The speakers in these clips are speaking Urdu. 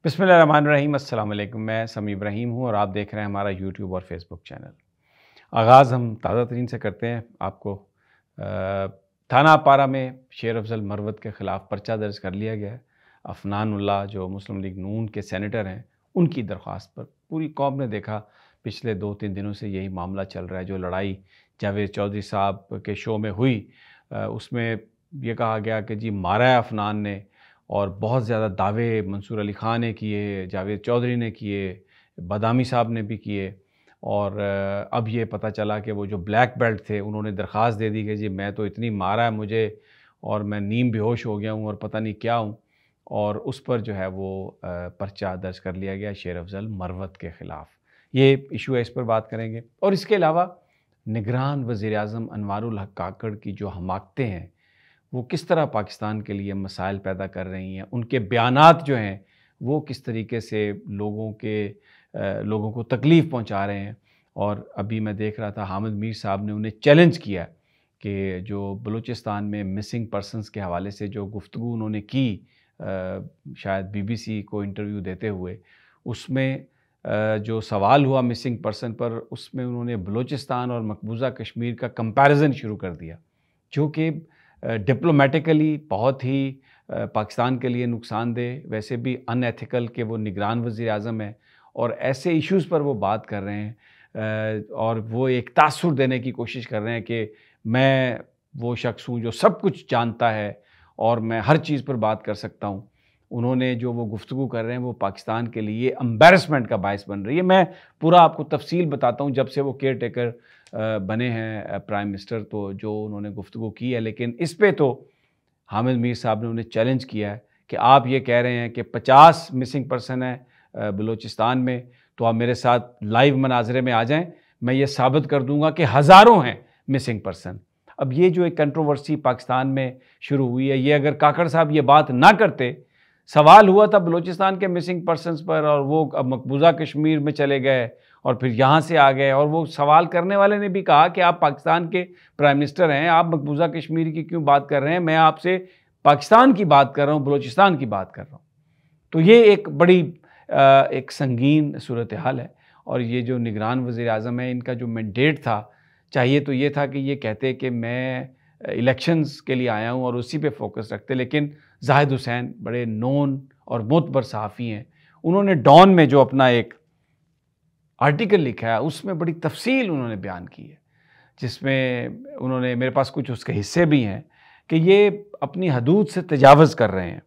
بسم اللہ الرحمن الرحیم۔ السلام علیکم، میں سمیع ابراہیم ہوں اور آپ دیکھ رہے ہیں ہمارا یوٹیوب اور فیس بک چینل۔ آغاز ہم تازہ ترین سے کرتے ہیں۔ آپ کو تھانہ پارہ میں شیر افضل مروت کے خلاف پرچہ درج کر لیا گیا ہے۔ عفنان اللہ جو مسلم لیگ نون کے سینیٹر ہیں، ان کی درخواست پر پوری قوم نے دیکھا پچھلے 2-3 دنوں سے یہی معاملہ چل رہا ہے۔ جو لڑائی جاوید چودھری صاحب کے شو میں ہوئی، اس میں یہ کہا گیا کہ جی مارا ہے عفنان نے، اور بہت زیادہ دعوے منصور علی خان نے کیے، جاوید چودھری نے کیے، بادامی صاحب نے بھی کیے، اور اب یہ پتہ چلا کہ وہ جو بلیک بیلٹ تھے انہوں نے درخواست دے دی کہ جی میں تو اتنی مارا ہے مجھے اور میں نیم بے ہوش ہو گیا ہوں اور پتہ نہیں کیا ہوں، اور اس پر جو ہے وہ پرچہ درج کر لیا گیا شیر افضل مروت کے خلاف۔ یہ ایشو ہے، اس پر بات کریں گے۔ اور اس کے علاوہ نگران وزیر اعظم انوار الحق کاکڑ کی جو حماقتیں ہیں وہ کس طرح پاکستان کے لیے مسائل پیدا کر رہی ہیں، ان کے بیانات جو ہیں وہ کس طریقے سے لوگوں کو تکلیف پہنچا رہے ہیں۔ اور ابھی میں دیکھ رہا تھا حامد میر صاحب نے انہیں چیلنج کیا کہ جو بلوچستان میں مسنگ پرسنز کے حوالے سے جو گفتگو انہوں نے کی، شاید BBC کو انٹرویو دیتے ہوئے، اس میں جو سوال ہوا مسنگ پرسن پر، اس میں انہوں نے بلوچستان اور مقبوضہ کشمیر کا کمپیریزن شروع کر دیا، جو کہ ڈپلومیٹیکلی بہت ہی پاکستان کے لیے نقصان دہ، ویسے بھی ان ایتھیکل کہ وہ نگران وزیر اعظم ہے اور ایسے ایشوز پر وہ بات کر رہے ہیں، اور وہ ایک تاثر دینے کی کوشش کر رہے ہیں کہ میں وہ شخص ہوں جو سب کچھ جانتا ہے اور میں ہر چیز پر بات کر سکتا ہوں۔ انہوں نے جو وہ گفتگو کر رہے ہیں وہ پاکستان کے لیے امبیرسمنٹ کا باعث بن رہی ہے۔ میں پورا آپ کو تفصیل بتاتا ہوں جب سے وہ کیئر ٹیکر بنے ہیں پرائم منسٹر، تو جو انہوں نے گفتگو کی ہے، لیکن اس پہ تو حامد میر صاحب نے انہیں چیلنج کیا ہے کہ آپ یہ کہہ رہے ہیں کہ 50 مسنگ پرسن ہیں بلوچستان میں، تو آپ میرے ساتھ لائیو مناظرے میں آ جائیں، میں یہ ثابت کر دوں گا کہ ہزاروں ہیں مسنگ پرسن۔ اب یہ جو ایک کنٹروورسی پاکستان میں شروع ہوئی ہے، یہ اگر کاکڑ صاحب یہ بات نہ کرتے، سوال ہوا تھا بلوچستان کے مسنگ پرسنز پر اور وہ اب مقبوضہ کشمیر میں چلے گئے اور پھر یہاں سے آ گئے، اور وہ سوال کرنے والے نے بھی کہا کہ آپ پاکستان کے پرائم منسٹر ہیں، آپ مقبوضہ کشمیر کی کیوں بات کر رہے ہیں؟ میں آپ سے پاکستان کی بات کر رہا ہوں، بلوچستان کی بات کر رہا ہوں۔ تو یہ ایک بڑی ایک سنگین صورتحال ہے، اور یہ جو نگران وزیر اعظم ہے، ان کا جو مینڈیٹ تھا، چاہیے تو یہ تھا کہ یہ کہتے کہ میں الیکشنز کے لیے آیا ہوں اور اسی پہ فوکس رکھتے، لیکن زاہد حسین بڑے نون اور معتبر صحافی ہیں، انہوں نے ڈان میں جو اپنا ایک آرٹیکل لکھا ہے اس میں بڑی تفصیل انہوں نے بیان کی ہے، جس میں انہوں نے، میرے پاس کچھ اس کے حصے بھی ہیں، کہ یہ اپنی حدود سے تجاوز کر رہے ہیں،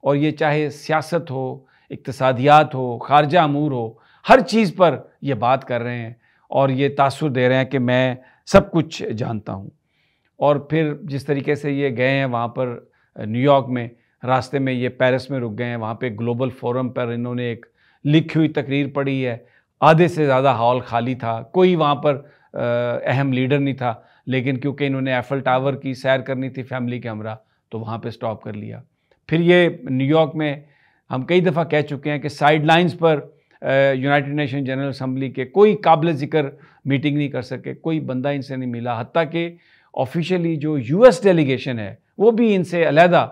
اور یہ چاہے سیاست ہو، اقتصادیات ہو، خارجہ امور ہو، ہر چیز پر یہ بات کر رہے ہیں اور یہ تاثر دے رہے ہیں کہ میں سب کچھ جانتا ہوں۔ اور پھر جس طریقے سے یہ گئے ہیں وہاں پر نیو یارک میں، راستے میں یہ پیرس میں رک گئے ہیں، وہاں پہ گلوبل فورم پر انہوں نے ایک لکھی ہوئی تقریر پڑھی ہے، آدھے سے زیادہ ہال خالی تھا، کوئی وہاں پر اہم لیڈر نہیں تھا، لیکن کیونکہ انہوں نے ایفل ٹاور کی سیر کرنی تھی فیملی کے ہمراہ تو وہاں پہ سٹاپ کر لیا۔ پھر یہ نیو یارک میں ہم کئی دفعہ کہہ چکے ہیں کہ سائیڈ لائنز پر یونائٹڈ نیشن جنرل اسمبلی کے کوئی قابل ذکر میٹنگ نہیں کر سکے، کوئی بندہ ان سے نہیں ملا، حتیٰ کہ آفیشیلی جو US ڈیلیگیشن ہے وہ بھی ان سے علیحدہ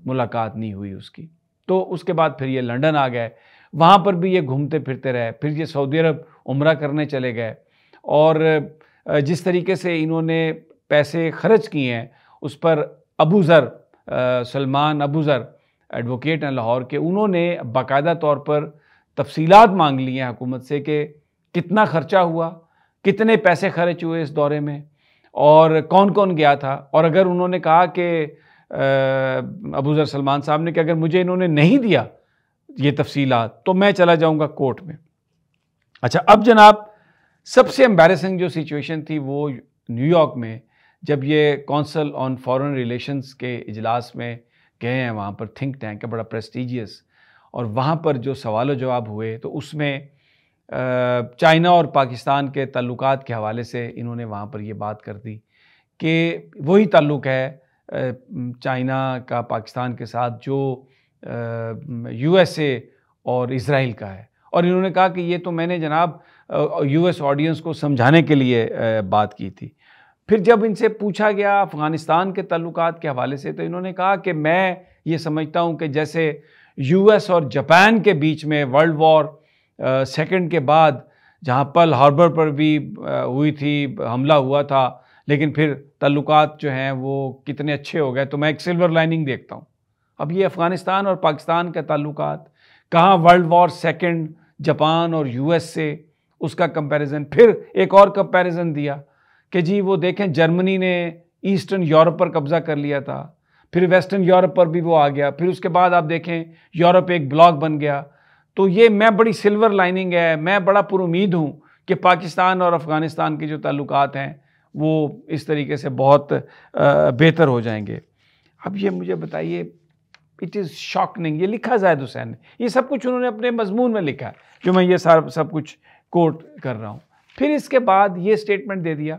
ملاقات نہیں ہوئی اس کی۔ تو اس کے بعد پھر یہ لنڈن آ گئے، وہاں پر بھی یہ گھومتے پھرتے رہے، پھر یہ سعودی عرب عمرہ کرنے چلے گئے، اور جس طریقے سے انہوں نے پیسے خرچ کیے ہیں اس پر ابو ذر، سلمان ابو ذر ایڈوکیٹ ہیں لاہور کے، انہوں نے باقاعدہ طور پر تفصیلات مانگ لی ہیں حکومت سے کہ کتنا خرچہ ہوا، کتنے پیسے خرچ ہوئے اس دورے میں، اور کون کون گیا تھا۔ اور اگر انہوں نے کہا کہ ابو ذر سلمان صاحب نے کہ اگر مجھے انہوں نے نہیں دیا یہ تفصیلات تو میں چلا جاؤں گا کورٹ میں۔ اچھا، اب جناب سب سے امبیرسنگ جو سچویشن تھی وہ نیو یارک میں، جب یہ کونسل آن فارن ریلیشنز کے اجلاس میں گئے ہیں، وہاں پر تھنک ٹینک ہے بڑا پریسٹیجیس، اور وہاں پر جو سوال و جواب ہوئے تو اس میں چائنا اور پاکستان کے تعلقات کے حوالے سے انہوں نے وہاں پر یہ بات کر دی کہ وہی تعلق ہے چائنا کا پاکستان کے ساتھ جو USA اور اسرائیل کا ہے، اور انہوں نے کہا کہ یہ تو میں نے جناب US آڈینس کو سمجھانے کے لیے بات کی تھی۔ پھر جب ان سے پوچھا گیا افغانستان کے تعلقات کے حوالے سے تو انہوں نے کہا کہ میں یہ سمجھتا ہوں کہ جیسے US اور جاپان کے بیچ میں ورلڈ وار سیکنڈ کے بعد جہاں پرل ہاربر پر بھی ہوئی تھی، حملہ ہوا تھا، لیکن پھر تعلقات جو ہیں وہ کتنے اچھے ہو گئے، تو میں ایک سلور لائننگ دیکھتا ہوں۔ اب یہ افغانستان اور پاکستان کے تعلقات، کہاں ورلڈ وار سیکنڈ جاپان اور US سے اس کا کمپیریزن، پھر ایک اور کمپیریزن دیا کہ جی وہ دیکھیں جرمنی نے ایسٹرن یورپ پر قبضہ کر لیا تھا، پھر ویسٹرن یورپ پر بھی وہ آ گیا، پھر اس کے بعد آپ دیکھیں یورپ ایک بلاک بن گیا۔ تو یہ میں بڑی سلور لائننگ ہے، میں بڑا پر امید ہوں کہ پاکستان اور افغانستان کے جو تعلقات ہیں وہ اس طریقے سے بہت بہتر ہو جائیں گے۔ اب یہ مجھے بتائیے، اٹ از شاکنگ، یہ لکھا زاہد حسین نے، یہ سب کچھ انہوں نے اپنے مضمون میں لکھا ہے جو میں یہ سب کچھ کوٹ کر رہا ہوں۔ پھر اس کے بعد یہ سٹیٹمنٹ دے دیا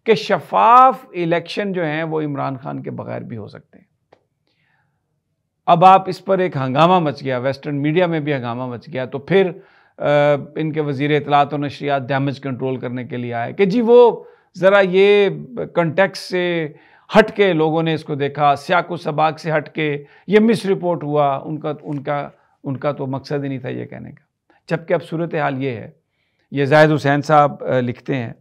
کہ شفاف الیکشن جو ہیں وہ عمران خان کے بغیر بھی ہو سکتے ہیں۔ اب آپ اس پر ایک ہنگامہ مچ گیا، ویسٹرن میڈیا میں بھی ہنگامہ مچ گیا، تو پھر ان کے وزیر اطلاعات و نشریات ڈیمیج کنٹرول کرنے کے لیے آئے کہ جی وہ ذرا یہ کنٹیکس سے ہٹ کے لوگوں نے اس کو دیکھا، سیاق و سباق سے ہٹ کے یہ مس رپورٹ ہوا، ان کا تو مقصد ہی نہیں تھا یہ کہنے کا۔ جبکہ اب صورتحال یہ ہے، یہ زاہد حسین صاحب لکھتے ہیں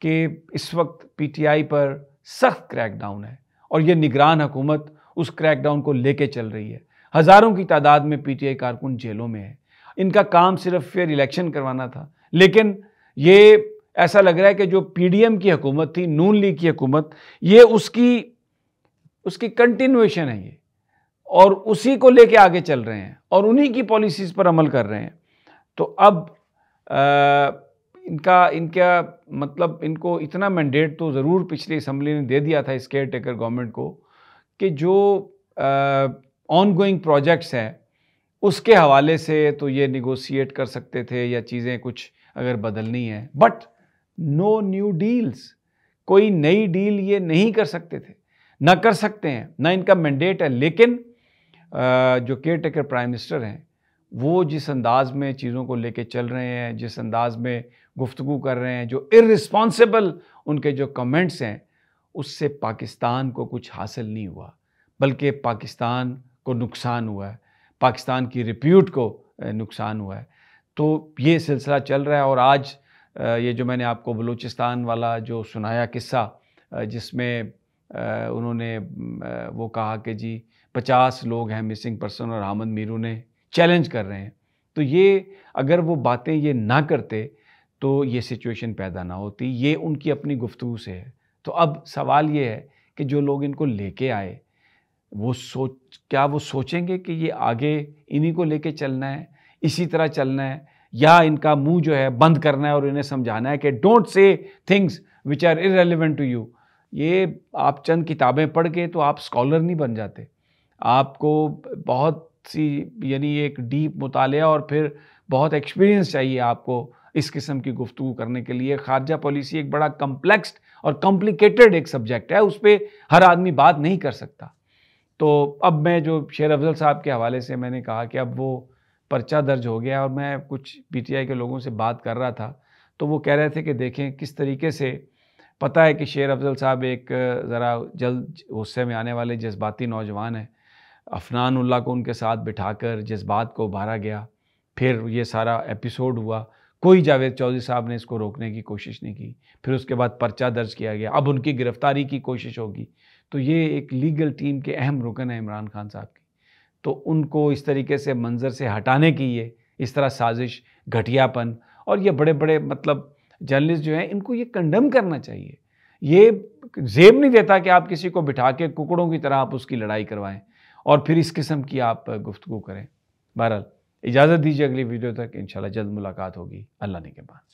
کہ اس وقت PTI پر سخت کریک ڈاؤن ہے اور یہ نگران حکومت اس کریک ڈاؤن کو لے کے چل رہی ہے۔ ہزاروں کی تعداد میں PTI کارکن جیلوں میں ہے، ان کا کام صرف فیئر الیکشن کروانا تھا، لیکن یہ ایسا لگ رہا ہے کہ جو PDM کی حکومت تھی، نون لیگ کی حکومت، یہ اس کی کنٹینویشن ہے یہ، اور اسی کو لے کے آگے چل رہے ہیں اور انہی کی پالیسیز پر عمل کر رہے ہیں۔ تو اب ان کا مطلب ان کو اتنا مینڈیٹ تو ضرور پچھلی اسمبلی نے دے دیا تھا اس کیئر ٹیکر گورنمنٹ کو کہ جو آن گوئنگ پروجیکٹس ہیں اس کے حوالے سے تو یہ نیگوشیٹ کر سکتے تھے یا چیزیں کچھ اگر بدلنی ہیں، بٹ نو نیو ڈیلز، کوئی نئی ڈیل یہ نہیں کر سکتے تھے، نہ کر سکتے ہیں، نہ ان کا مینڈیٹ ہے۔ لیکن جو کیئر ٹیکر پرائم منسٹر ہیں وہ جس انداز میں چیزوں کو لے کے چل رہے ہیں، جس انداز میں گفتگو کر رہے ہیں، جو ارسپانسبل ان کے جو کمنٹس ہیں، اس سے پاکستان کو کچھ حاصل نہیں ہوا، بلکہ پاکستان کو نقصان ہوا ہے، پاکستان کی ریپیوٹ کو نقصان ہوا ہے۔ تو یہ سلسلہ چل رہا ہے، اور آج یہ جو میں نے آپ کو بلوچستان والا جو سنایا قصہ، جس میں انہوں نے وہ کہا کہ جی 50 لوگ ہیں مسنگ پرسن اور حامد میرو نے چیلنج کر رہے ہیں، تو یہ اگر وہ باتیں یہ نہ کرتے تو یہ سچویشن پیدا نہ ہوتی، یہ ان کی اپنی گفتگو سے ہے۔ تو اب سوال یہ ہے کہ جو لوگ ان کو لے کے آئے کیا وہ سوچیں گے کہ یہ آگے انہی کو لے کے چلنا ہے، اسی طرح چلنا ہے، یا ان کا منہ جو ہے بند کرنا ہے اور انہیں سمجھانا ہے کہ don't see things which are irrelevant to you. یہ آپ چند کتابیں پڑھ کے تو آپ اسکالر نہیں بن جاتے، آپ کو بہت سی یعنی ایک ڈیپ مطالعہ اور پھر بہت ایکسپیرینس چاہیے آپ کو اس قسم کی گفتگو کرنے کے لیے۔ خارجہ پالیسی ایک بڑا کمپلیکس اور کمپلیکیٹڈ ایک سبجیکٹ ہے، اس پہ ہر آدمی بات نہیں کر سکتا۔ تو اب میں جو شیر افضل صاحب کے حوالے سے میں نے کہا کہ اب وہ پرچہ درج ہو گیا، اور میں کچھ PTI کے لوگوں سے بات کر رہا تھا تو وہ کہہ رہے تھے کہ دیکھیں کس طریقے سے، پتہ ہے کہ شیر افضل صاحب ایک ذرا جلد غصے میں آنے والے جذباتی نوجوان ہیں، عفنان اللہ کو ان کے ساتھ بٹھا کر جذبات کو ابھارا گیا، پھر یہ سارا ایپیسوڈ ہوا، کوئی جاوید چودھری صاحب نے اس کو روکنے کی کوشش نہیں کی، پھر اس کے بعد پرچہ درج کیا گیا، اب ان کی گرفتاری کی کوشش ہوگی۔ تو یہ ایک لیگل ٹیم کے اہم رکن ہیں عمران خان صاحب کی، تو ان کو اس طریقے سے منظر سے ہٹانے کی یہ اس طرح سازش، گھٹیا پن، اور یہ بڑے بڑے مطلب جرنلسٹ جو ہیں ان کو یہ کنڈم کرنا چاہیے۔ یہ زیب نہیں دیتا کہ آپ کسی کو بٹھا کے ککڑوں کی طرح آپ اس کی لڑائی کروائیں اور پھر اس قسم کی آپ گفتگو کریں۔ بہرحال اجازت دیجیے، اگلی ویڈیو تک انشاءاللہ جلد ملاقات ہوگی، اللہ نے کے بعد۔